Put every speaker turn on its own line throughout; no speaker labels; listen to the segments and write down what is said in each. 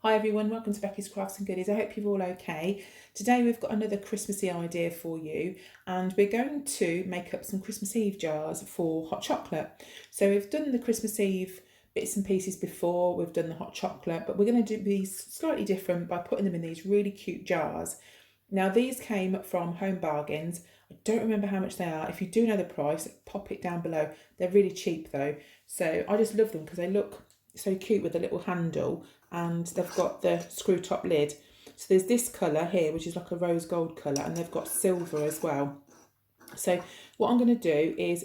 Hi everyone, welcome to Becky's Crafts and Goodies. I hope you're all okay. Today we've got another Christmassy idea for you, and we're going to make up some Christmas Eve jars for hot chocolate. So we've done the Christmas Eve bits and pieces before, we've done the hot chocolate, but we're going to do these slightly different by putting them in these really cute jars. Now these came from Home Bargains. I don't remember how much they are. If you do know the price, pop it down below. They're really cheap though. So I just love them because they look so cute with a little handle, and they've got the screw top lid. So there's this colour here, which is like a rose gold colour, and they've got silver as well. So what I'm going to do is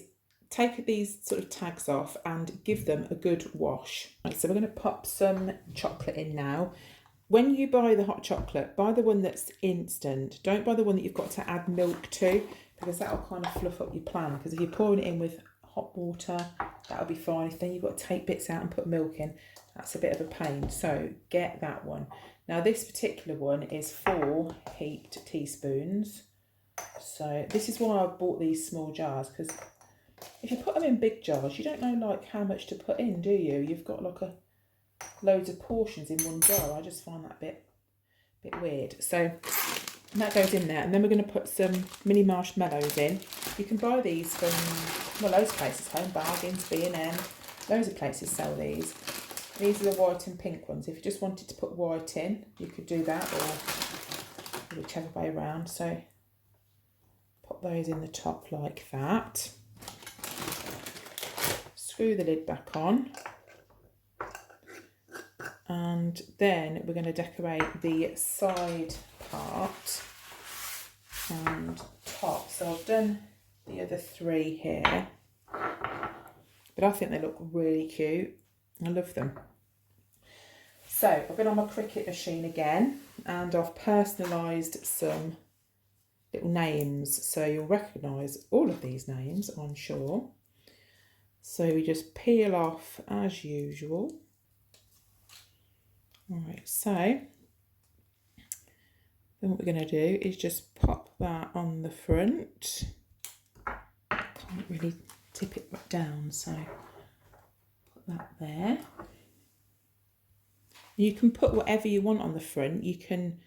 take these sort of tags off and give them a good wash. Right, so we're going to pop some chocolate in now. When you buy the hot chocolate, buy the one that's instant. Don't buy the one that you've got to add milk to, because that'll kind of fluff up your plan. Because if you're pouring it in with hot water, that'll be fine. If then you've got to take bits out and put milk in, that's a bit of a pain. So get that one. Now this particular one is 4 heaped teaspoons. So this is why I bought these small jars, because if you put them in big jars, you don't know like how much to put in, do you? You've got like loads of portions in one jar. I just find that a bit weird. So that goes in there, and then we're going to put some mini marshmallows in. You can buy these from, well, loads of places, Home Bargains, B&M, loads of places sell these. These are the white and pink ones. If you just wanted to put white in, you could do that, or whichever way around. So pop those in the top like that. Screw the lid back on. And then we're going to decorate the side part and top. So I've done the other 3 here, but I think they look really cute. I love them. So I've been on my Cricut machine again, and I've personalised some little names. So you'll recognise all of these names, I'm sure. So we just peel off as usual. Alright, so then what we're going to do is just pop that on the front. Can't really tip it right down, so put that there. You can put whatever you want on the front. You can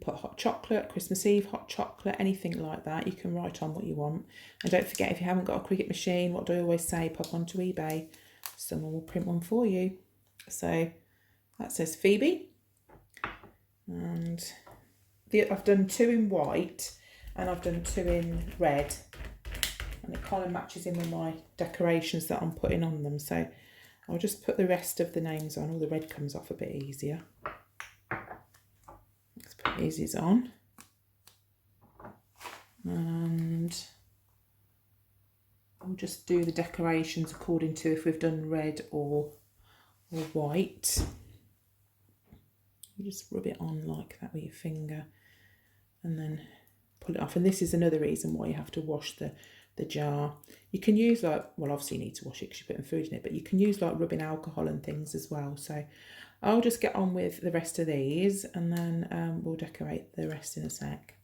put hot chocolate, Christmas Eve hot chocolate, anything like that. You can write on what you want. And don't forget, if you haven't got a Cricut machine, what do I always say? Pop onto eBay. Someone will print one for you. So that says Phoebe, and I've done 2 in white and I've done 2 in red, and it kind of matches in with my decorations that I'm putting on them. So I'll just put the rest of the names on. All the red comes off a bit easier. Let's put these on, and I'll just do the decorations according to if we've done red or white. You just rub it on like that with your finger and then pull it off. And this is another reason why you have to wash the jar. You can use like, well, obviously you need to wash it because you're putting food in it, but you can use like rubbing alcohol and things as well. So I'll just get on with the rest of these, and then we'll decorate the rest in a sec.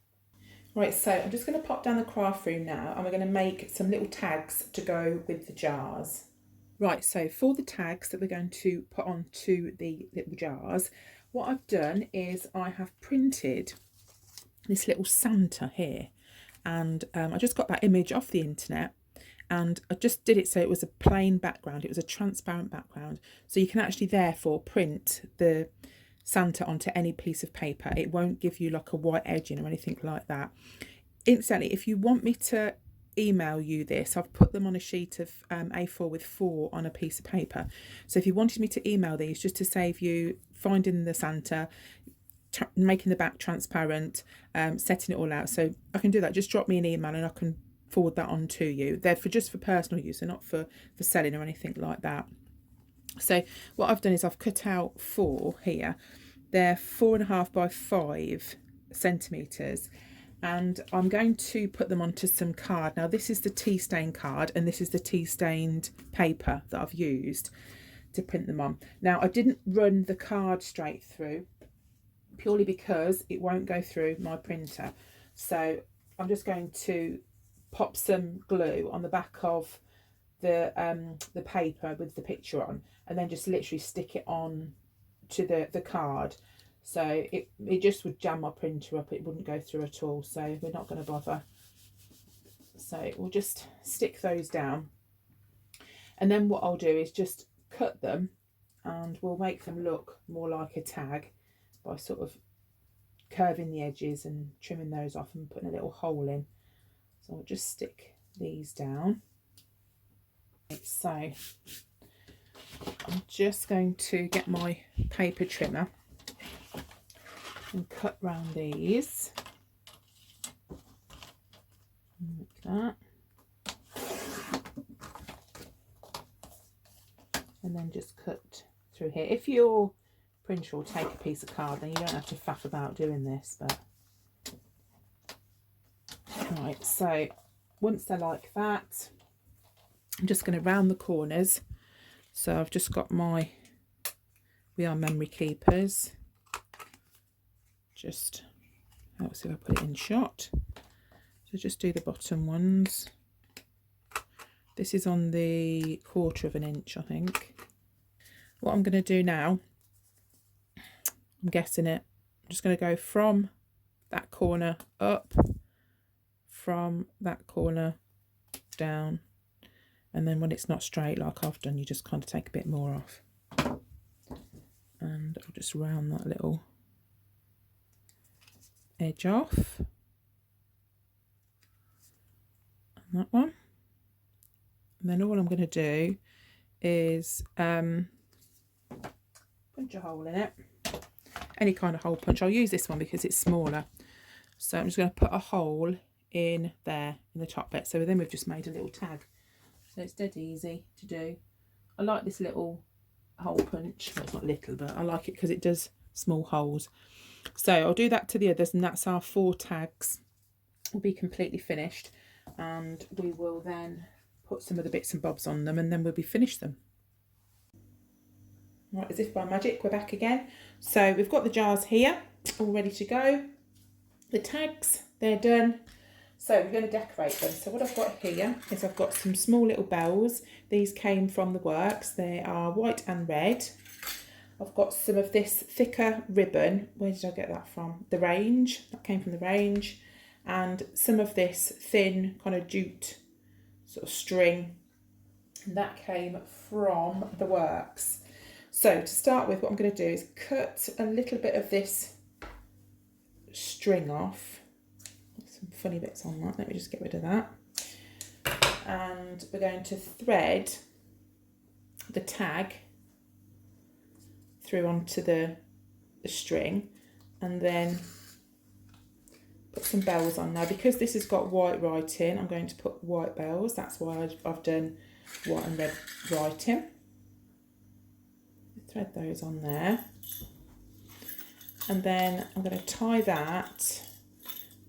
Right, so I'm just going to pop down the craft room now, and we're going to make some little tags to go with the jars. Right, so for the tags that we're going to put onto the little jars, what I've done is I have printed this little Santa here, and I just got that image off the internet, and I just did it so it was a plain background. It was a transparent background, so you can actually therefore print the Santa onto any piece of paper. It won't give you like a white edging or anything like that. Incidentally, if you want me to email you this, I've put them on a sheet of A4 with 4 on a piece of paper. So if you wanted me to email these, just to save you finding the Santa, making the back transparent, setting it all out, so I can do that. Just drop me an email and I can forward that on to you. They're just for personal use, they're not for selling or anything like that. So what I've done is I've cut out 4 here. They're 4.5 by 5 centimetres, and I'm going to put them onto some card. Now this is the tea stain card, and this is the tea stained paper that I've used to print them on. Now I didn't run the card straight through purely because it won't go through my printer. So I'm just going to pop some glue on the back of the paper with the picture on, and then just literally stick it on to the card. So it just would jam my printer up, it wouldn't go through at all, so we're not going to bother. So we'll just stick those down, and then what I'll do is just cut them, and we'll make them look more like a tag by sort of curving the edges and trimming those off and putting a little hole in. So I'll just stick these down. So I'm just going to get my paper trimmer and cut round these like that, and then just cut through here. If your printer will take a piece of card, then you don't have to faff about doing this. But right, so once they're like that, I'm just going to round the corners. So I've just got my We Are Memory Keepers. Just helps if I put it in shot. So just do the bottom ones. This is on the 1/4 inch, I think. What I'm going to do now, I'm guessing it, I'm just going to go from that corner up, from that corner down, and then when it's not straight like I've done, you just kind of take a bit more off. And I'll just round that little edge off. And that one. And then all I'm going to do is punch a hole in it. Any kind of hole punch. I'll use this one because it's smaller. So I'm just going to put a hole in there in the top bit. So then we've just made a little tag. So it's dead easy to do. I like this little hole punch. Well, it's not little, but I like it because it does small holes. So I'll do that to the others, and that's our 4 tags. Will be completely finished, and we will then put some of the bits and bobs on them, and then we'll be finished them. Right, as if by magic, we're back again. So we've got the jars here, all ready to go. The tags, they're done. So we're going to decorate them. So what I've got here is I've got some small little bells. These came from the works. They are white and red. I've got some of this thicker ribbon. Where did I get that from? The Range. That came from the Range. And some of this thin kind of jute sort of string. And that came from the works. So to start with, what I'm going to do is cut a little bit of this string off. Some funny bits on that. Let me just get rid of that. And we're going to thread the tag through onto the string, and then put some bells on. Now, because this has got white writing, I'm going to put white bells. That's why I've done white and red writing. Thread those on there, and then I'm going to tie that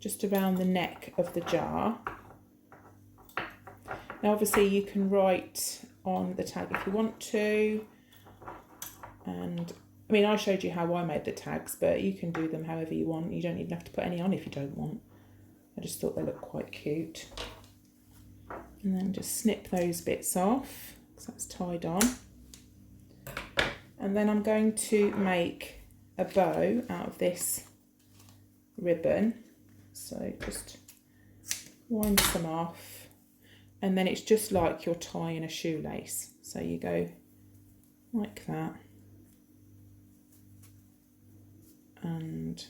just around the neck of the jar. Now obviously you can write on the tag if you want to, and I mean I showed you how I made the tags, but you can do them however you want. You don't even have to put any on if you don't want. I just thought they looked quite cute. And then just snip those bits off, because that's tied on. And then I'm going to make a bow out of this ribbon. So just wind some off, and then it's just like you're tying a shoelace. So you go like that, and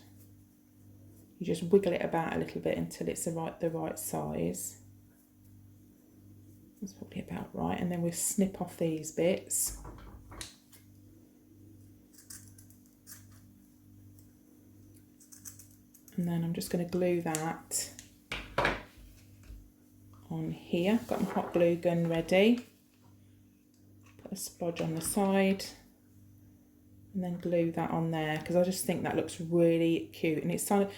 you just wiggle it about a little bit until it's the right size. That's probably about right. And then we'll snip off these bits. And then I'm just going to glue that on here. Got my hot glue gun ready. Put a splodge on the side, and then glue that on there, because I just think that looks really cute, and it's sort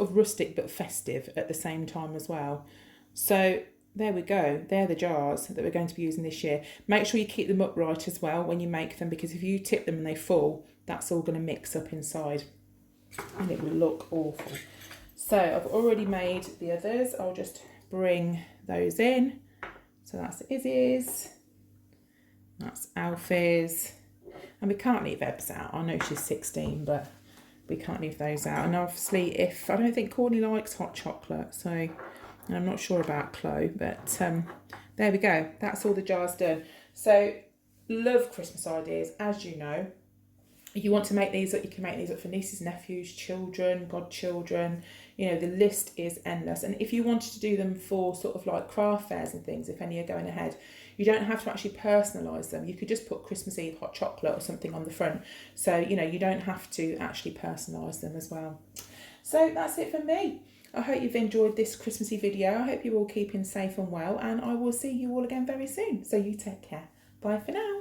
of rustic but festive at the same time as well. So there we go. They're the jars that we're going to be using this year. Make sure you keep them upright as well when you make them, because if you tip them and they fall, that's all going to mix up inside and it will look awful. So I've already made the others. I'll just bring those in. So that's Izzy's, that's Alfie's, And we can't leave Ebbs out. I know she's 16, but we can't leave those out. And obviously, if I don't think Courtney likes hot chocolate, so and I'm not sure about Chloe, but there we go. That's all the jars done. So love Christmas ideas, as you know. If you want to make these up, you can make these up for nieces, nephews, children, godchildren. You know, the list is endless. And if you wanted to do them for sort of like craft fairs and things, if any are going ahead, you don't have to actually personalise them. You could just put Christmas Eve hot chocolate or something on the front. So, you know, you don't have to actually personalise them as well. So that's it for me. I hope you've enjoyed this Christmassy video. I hope you're all keeping safe and well, and I will see you all again very soon. So you take care. Bye for now.